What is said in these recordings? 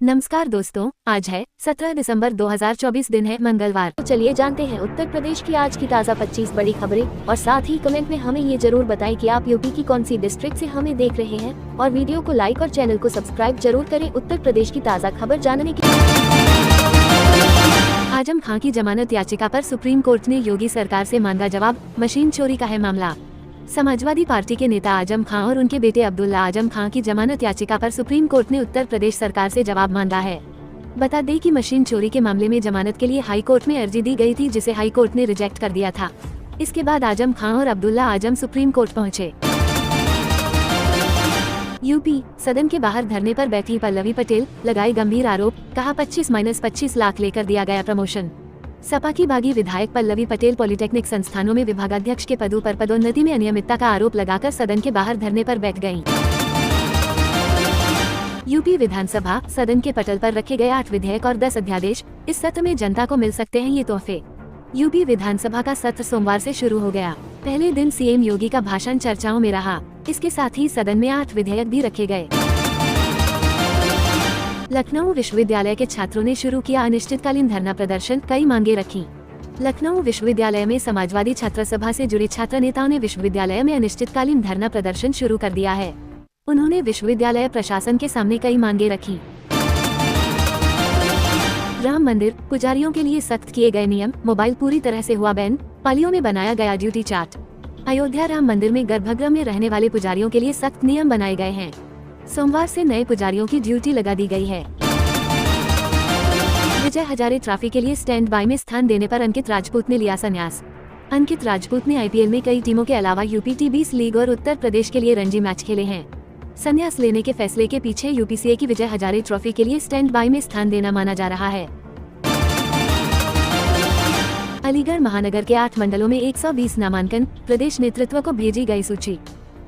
नमस्कार दोस्तों, आज है 17 दिसंबर 2024, दिन है मंगलवार। तो चलिए जानते हैं उत्तर प्रदेश की आज की ताज़ा 25 बड़ी खबरें और साथ ही कमेंट में हमें ये जरूर बताएं कि आप यूपी की कौन सी डिस्ट्रिक्ट से हमें देख रहे हैं और वीडियो को लाइक और चैनल को सब्सक्राइब जरूर करें उत्तर प्रदेश की ताज़ा खबर जानने के लिए। आजम खां की जमानत याचिका पर सुप्रीम कोर्ट ने योगी सरकार से मांगा जवाब, मशीन चोरी का है मामला। समाजवादी पार्टी के नेता आजम खां और उनके बेटे अब्दुल्ला आजम खां की जमानत याचिका पर सुप्रीम कोर्ट ने उत्तर प्रदेश सरकार से जवाब मांगा है। बता दें कि मशीन चोरी के मामले में जमानत के लिए हाई कोर्ट में अर्जी दी गई थी, जिसे हाई कोर्ट ने रिजेक्ट कर दिया था। इसके बाद आजम खां और अब्दुल्ला आजम सुप्रीम कोर्ट पहुंचे। यूपी सदन के बाहर धरने पर बैठी पल्लवी पटेल, लगाए गंभीर आरोप, कहा 25-25 लाख लेकर दिया गया प्रमोशन। सपा की बागी विधायक पल्लवी पटेल पॉलिटेक्निक संस्थानों में विभागाध्यक्ष के पदों पर पदोन्नति में अनियमितता का आरोप लगाकर सदन के बाहर धरने पर बैठ गयीं। यूपी विधानसभा सदन के पटल पर रखे गए 8 विधेयक और 10 अध्यादेश, इस सत्र में जनता को मिल सकते हैं ये तोहफे। यूपी विधानसभा का सत्र सोमवार से शुरू हो गया। पहले दिन सीएम योगी का भाषण चर्चाओं में रहा। इसके साथ ही सदन में 8 विधेयक भी रखे गए। लखनऊ विश्वविद्यालय के छात्रों ने शुरू किया अनिश्चितकालीन धरना प्रदर्शन, कई मांगे रखी। लखनऊ विश्वविद्यालय में समाजवादी छात्र सभा से जुड़े छात्र नेताओं ने विश्वविद्यालय में अनिश्चितकालीन धरना प्रदर्शन शुरू कर दिया है। उन्होंने विश्वविद्यालय प्रशासन के सामने कई मांगे रखी। राम मंदिर पुजारियों के लिए सख्त किए गए नियम, मोबाइल पूरी तरह से हुआ बैन, पालियों में बनाया गया ड्यूटी चार्ट। अयोध्या राम मंदिर में गर्भगृह में रहने वाले पुजारियों के लिए सख्त नियम बनाए गए हैं। सोमवार से नए पुजारियों की ड्यूटी लगा दी गई है। विजय हजारे ट्रॉफी के लिए स्टैंड बाय में स्थान देने पर अंकित राजपूत ने लिया संन्यास। अंकित राजपूत ने आईपीएल में कई टीमों के अलावा यूपी टी20 लीग और उत्तर प्रदेश के लिए रणजी मैच खेले हैं। संन्यास लेने के फैसले के पीछे यूपीसीए की विजय हजारे ट्रॉफी के लिए स्टैंड बाय में स्थान देना माना जा रहा है। अलीगढ़ महानगर के 8 मंडलों में 120 नामांकन, प्रदेश नेतृत्व को भेजी गई सूची।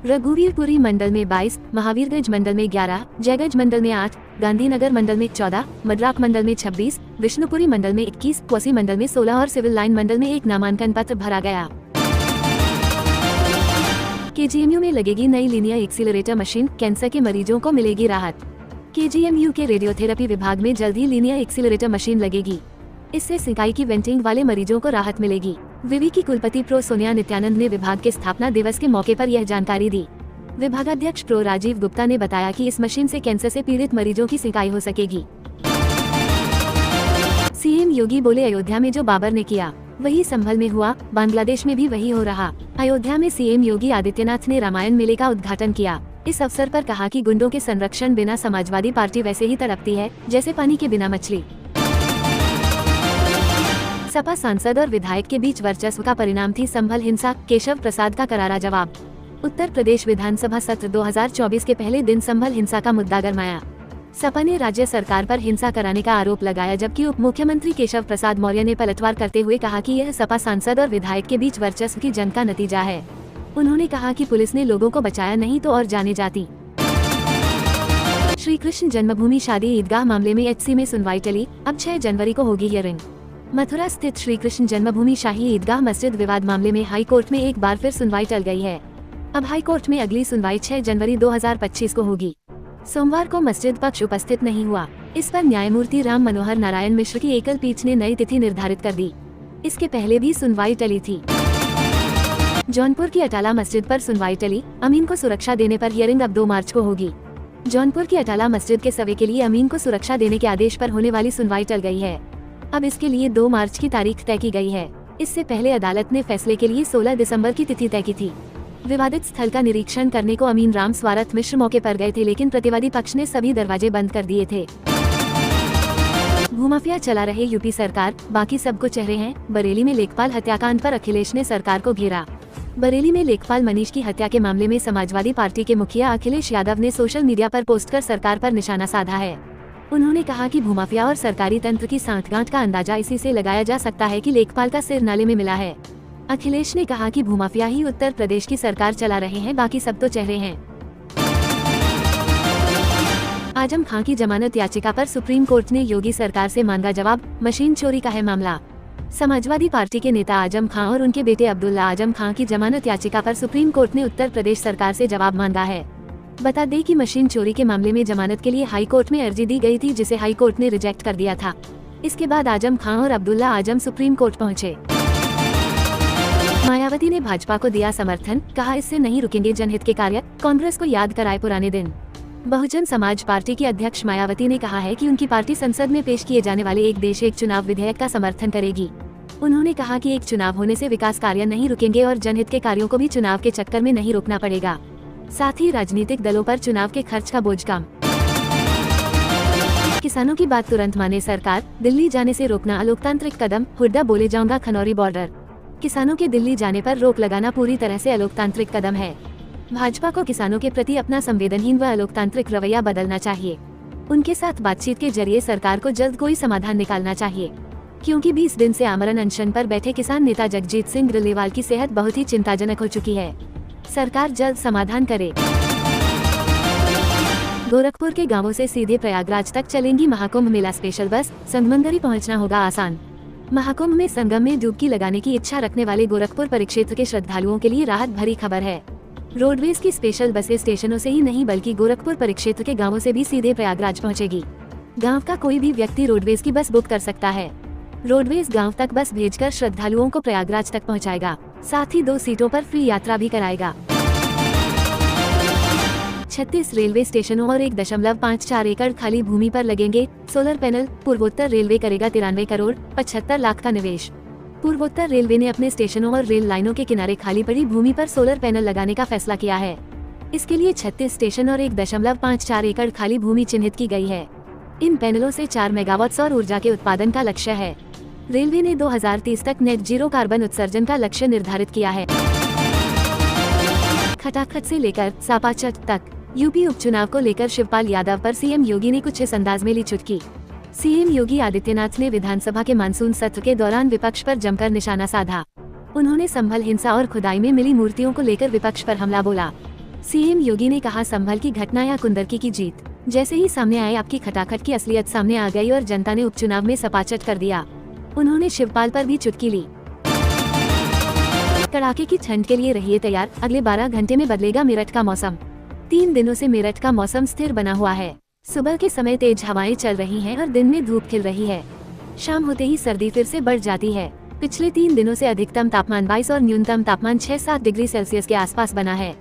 रघुवीरपुरी मंडल में 22, महावीरगंज मंडल में 11, जयगंज मंडल में 8, गांधीनगर मंडल में 14, मद्राक मंडल में 26, विष्णुपुरी मंडल में 21, कोसी मंडल में 16 और सिविल लाइन मंडल में 1 नामांकन पत्र भरा गया। केजीएमयू में लगेगी नई लीनियर एक्सीलरेटर मशीन, कैंसर के मरीजों को मिलेगी राहत। केजीएमयू के रेडियोथेरेपी विभाग में जल्द ही लीनियर एक्सीलरेटर मशीन लगेगी। इससे सिकाई की वेंटिंग वाले मरीजों को राहत मिलेगी। विवि की कुलपति प्रो सोनिया नित्यानंद ने विभाग के स्थापना दिवस के मौके पर यह जानकारी दी। विभागाध्यक्ष प्रो राजीव गुप्ता ने बताया कि इस मशीन से कैंसर से पीड़ित मरीजों की सिकाई हो सकेगी। सीएम योगी बोले, अयोध्या में जो बाबर ने किया वही संभल में हुआ, बांग्लादेश में भी वही हो रहा। अयोध्या में सीएम योगी आदित्यनाथ ने रामायण मेले का उद्घाटन किया। इस अवसर पर कहा कि गुंडों के संरक्षण बिना समाजवादी पार्टी वैसे ही तड़पती है जैसे पानी के बिना मछली। सपा सांसद और विधायक के बीच वर्चस्व का परिणाम थी संभल हिंसा, केशव प्रसाद का करारा जवाब। उत्तर प्रदेश विधानसभा सत्र 2024 के पहले दिन संभल हिंसा का मुद्दा गरमाया। सपा ने राज्य सरकार पर हिंसा कराने का आरोप लगाया, जबकि उप मुख्यमंत्री केशव प्रसाद मौर्य ने पलटवार करते हुए कहा कि यह सपा सांसद और विधायक के बीच वर्चस्व की जंग का नतीजा है। उन्होंने कहा कि पुलिस ने लोगों को बचाया नहीं तो और जाने जाती। श्री कृष्ण जन्मभूमि शादी ईदगाह मामले में एचसी में सुनवाई टली, अब 6 जनवरी को होगी हियरिंग। मथुरा स्थित श्री कृष्ण जन्मभूमि शाही ईदगाह मस्जिद विवाद मामले में हाई कोर्ट में एक बार फिर सुनवाई टल गई है। अब हाई कोर्ट में अगली सुनवाई 6 जनवरी 2025 को होगी। सोमवार को मस्जिद पक्ष उपस्थित नहीं हुआ। इस पर न्यायमूर्ति राम मनोहर नारायण मिश्र की एकल पीठ ने नई तिथि निर्धारित कर दी। इसके पहले भी सुनवाई टली थी। जौनपुर की अटाला मस्जिद पर सुनवाई टली, अमीन को सुरक्षा देने पर हियरिंग अब 2 मार्च को होगी। जौनपुर की अटाला मस्जिद के सवे के लिए अमीन को सुरक्षा देने के आदेश पर होने वाली सुनवाई टल गई है। अब इसके लिए 2 मार्च की तारीख तय की गई है। इससे पहले अदालत ने फैसले के लिए 16 दिसंबर की तिथि तय की थी। विवादित स्थल का निरीक्षण करने को अमीन राम स्वारथ मिश्र मौके पर गए थे, लेकिन प्रतिवादी पक्ष ने सभी दरवाजे बंद कर दिए थे। भूमाफिया चला रहे यूपी सरकार, बाकी सबको चेहरे हैं। बरेली में लेखपाल हत्याकांड पर अखिलेश ने सरकार को घेरा। बरेली में लेखपाल मनीष की हत्या के मामले में समाजवादी पार्टी के मुखिया अखिलेश यादव ने सोशल मीडिया पर पोस्ट कर सरकार पर निशाना साधा है। उन्होंने कहा कि भूमाफिया और सरकारी तंत्र की सांठगांठ का अंदाजा इसी से लगाया जा सकता है कि लेखपाल का सिर नाले में मिला है। अखिलेश ने कहा कि भूमाफिया ही उत्तर प्रदेश की सरकार चला रहे हैं, बाकी सब तो चेहरे हैं। आजम खां की जमानत याचिका पर सुप्रीम कोर्ट ने योगी सरकार से मांगा जवाब, मशीन चोरी का है मामला। समाजवादी पार्टी के नेता आजम खां और उनके बेटे अब्दुल्ला आजम खां की जमानत याचिका पर सुप्रीम कोर्ट ने उत्तर प्रदेश सरकार से जवाब मांगा है। बता दें कि मशीन चोरी के मामले में जमानत के लिए हाई कोर्ट में अर्जी दी गई थी, जिसे हाई कोर्ट ने रिजेक्ट कर दिया था। इसके बाद आजम खान और अब्दुल्ला आजम सुप्रीम कोर्ट पहुंचे। मायावती ने भाजपा को दिया समर्थन, कहा इससे नहीं रुकेंगे जनहित के कार्य, कांग्रेस को याद कराए पुराने दिन। बहुजन समाज पार्टी की अध्यक्ष मायावती ने कहा है कि उनकी पार्टी संसद में पेश किए जाने वाले एक देश एक चुनाव विधेयक का समर्थन करेगी। उन्होंने कहा कि एक चुनाव होने से विकास कार्य नहीं रुकेंगे और जनहित के कार्यों को भी चुनाव के चक्कर में नहीं रोकना पड़ेगा। साथ ही राजनीतिक दलों पर चुनाव के खर्च का बोझ कम। किसानों की बात तुरंत माने सरकार, दिल्ली जाने से रोकना अलोकतांत्रिक कदम, हुड्डा बोले जाऊंगा खनौरी बॉर्डर। किसानों के दिल्ली जाने पर रोक लगाना पूरी तरह से अलोकतांत्रिक कदम है। भाजपा को किसानों के प्रति अपना संवेदनहीन व अलोकतांत्रिक रवैया बदलना चाहिए। उनके साथ बातचीत के जरिए सरकार को जल्द कोई समाधान निकालना चाहिए, क्योंकि 20 दिन से आमरण अनशन पर बैठे किसान नेता जगजीत सिंह ग्रेवाल की सेहत बहुत ही चिंताजनक हो चुकी है। सरकार जल्द समाधान करे। गोरखपुर के गांवों से सीधे प्रयागराज तक चलेंगी महाकुंभ मेला स्पेशल बस, संगमंगरी पहुंचना होगा आसान। महाकुंभ में संगम में डुबकी लगाने की इच्छा रखने वाले गोरखपुर परिक्षेत्र के श्रद्धालुओं के लिए राहत भरी खबर है। रोडवेज की स्पेशल बसें स्टेशनों से ही नहीं बल्कि गोरखपुर परिक्षेत्र के गांवों से भी सीधे प्रयागराज पहुंचेगी। गांव का कोई भी व्यक्ति रोडवेज की बस बुक कर सकता है। रोडवेज गांव तक बस भेजकर श्रद्धालुओं को प्रयागराज तक पहुंचाएगा, साथ ही 2 सीटों पर फ्री यात्रा भी कराएगा। 36 रेलवे स्टेशनों और 1.54 एकड़ खाली भूमि पर लगेंगे सोलर पैनल। पूर्वोत्तर रेलवे करेगा 93 करोड़ 75 लाख का निवेश। पूर्वोत्तर रेलवे ने अपने स्टेशनों और रेल लाइनों के किनारे खाली पड़ी भूमि पर सोलर पैनल लगाने का फैसला किया है। इसके लिए 36 स्टेशन और 1.54 एकड़ खाली भूमि चिन्हित की गई है। इन पैनलों से 4 मेगावाट सौर ऊर्जा के उत्पादन का लक्ष्य है। रेलवे ने 2030 तक नेट जीरो कार्बन उत्सर्जन का लक्ष्य निर्धारित किया है। खटाखट से लेकर सापाचट तक यूपी उपचुनाव को लेकर शिवपाल यादव पर सीएम योगी ने कुछ इस अंदाज में ली चुटकी। सीएम योगी आदित्यनाथ ने विधानसभा के मानसून सत्र के दौरान विपक्ष पर जमकर निशाना साधा। उन्होंने संभल हिंसा और खुदाई में मिली मूर्तियों को लेकर विपक्ष पर हमला बोला। सीएम योगी ने कहा, संभल की घटना या कुंदरकी की जीत जैसे ही सामने आए आपकी खटाखट की असलियत सामने आ गई और जनता ने उपचुनाव में सपाचट कर दिया। उन्होंने शिवपाल पर भी चुटकी ली। कड़ाके की ठंड के लिए रहिए तैयार, अगले 12 घंटे में बदलेगा मेरठ का मौसम। 3 दिनों से मेरठ का मौसम स्थिर बना हुआ है। सुबह के समय तेज हवाएं चल रही हैं और दिन में धूप खिल रही है। शाम होते ही सर्दी फिर से बढ़ जाती है। पिछले 3 दिनों से अधिकतम तापमान 22 और न्यूनतम तापमान 6-7 डिग्री सेल्सियस के आसपास बना है।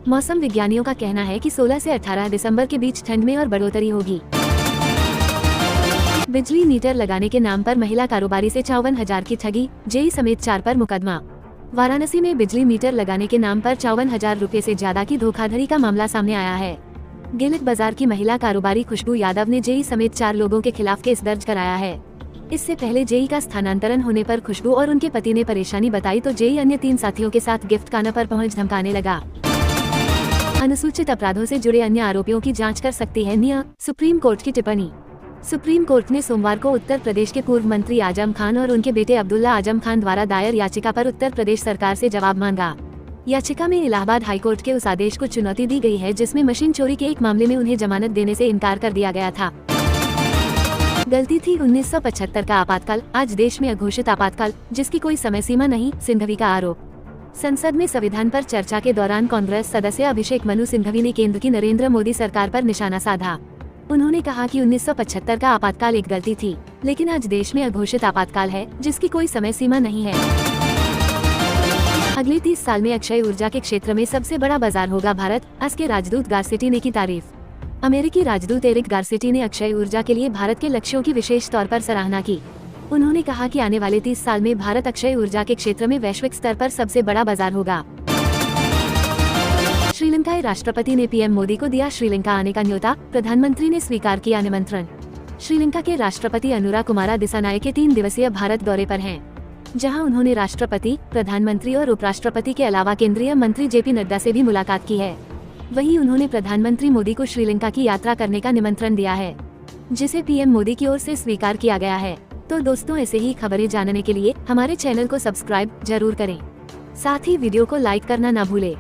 मौसम विज्ञानियों का कहना है कि 16 से 18 दिसंबर के बीच ठंड में और बढ़ोतरी होगी। बिजली मीटर लगाने के नाम पर महिला कारोबारी से 54,000 की ठगी, जेई समेत 4 पर मुकदमा। वाराणसी में बिजली मीटर लगाने के नाम पर 54,000 रुपए से ज्यादा की धोखाधड़ी का मामला सामने आया है। गिलक बाजार की महिला कारोबारी खुशबू यादव ने जेई समेत 4 लोगों के खिलाफ केस दर्ज कराया है। इससे पहले जेई का स्थानांतरण होने पर खुशबू और उनके पति ने परेशानी बताई तो जेई अन्य 3 साथियों के साथ गिफ्ट खाना पर पहुंच धमकाने लगा। अनुसूचित अपराधों से जुड़े अन्य आरोपियों की जांच कर सकती है निया, सुप्रीम कोर्ट की टिप्पणी। सुप्रीम कोर्ट ने सोमवार को उत्तर प्रदेश के पूर्व मंत्री आजम खान और उनके बेटे अब्दुल्ला आजम खान द्वारा दायर याचिका पर उत्तर प्रदेश सरकार से जवाब मांगा। याचिका में इलाहाबाद हाईकोर्ट के उस आदेश को चुनौती दी गई है जिसमें मशीन चोरी के एक मामले में उन्हें जमानत देने से इनकार कर दिया गया था। गलती थी 1975 का आपातकाल, आज देश में अघोषित आपातकाल जिसकी कोई समय सीमा नहीं, सिंघवी का आरोप। संसद में संविधान पर चर्चा के दौरान कांग्रेस सदस्य अभिषेक मनु सिंघवी ने केंद्र की नरेंद्र मोदी सरकार पर निशाना साधा। उन्होंने कहा कि 1975 का आपातकाल एक गलती थी, लेकिन आज देश में अघोषित आपातकाल है जिसकी कोई समय सीमा नहीं है। अगले 30 साल में अक्षय ऊर्जा के क्षेत्र में सबसे बड़ा बाजार होगा भारत, आज के राजदूत गारसेटी ने की तारीफ। अमेरिकी राजदूत एरिक गारसेटी ने अक्षय ऊर्जा के लिए भारत के लक्ष्यों की विशेष तौर पर सराहना की। उन्होंने कहा कि आने वाले 30 साल में भारत अक्षय ऊर्जा के क्षेत्र में वैश्विक स्तर पर सबसे बड़ा बाजार होगा। श्रीलंकाई राष्ट्रपति ने पीएम मोदी को दिया श्रीलंका आने का न्योता, प्रधानमंत्री ने स्वीकार किया निमंत्रण। श्रीलंका के राष्ट्रपति अनुरा कुमारा दिसानायके 3 दिवसीय भारत दौरे पर हैं, जहां उन्होंने राष्ट्रपति, प्रधानमंत्री और उपराष्ट्रपति के अलावा केंद्रीय मंत्री जेपी नड्डा से भी मुलाकात की है। वहीं उन्होंने प्रधानमंत्री मोदी को श्रीलंका की यात्रा करने का निमंत्रण दिया है, जिसे पीएम मोदी की ओर से स्वीकार किया गया है। तो दोस्तों, ऐसे ही खबरें जानने के लिए हमारे चैनल को सब्सक्राइब जरूर करें, साथ ही वीडियो को लाइक करना ना भूलें।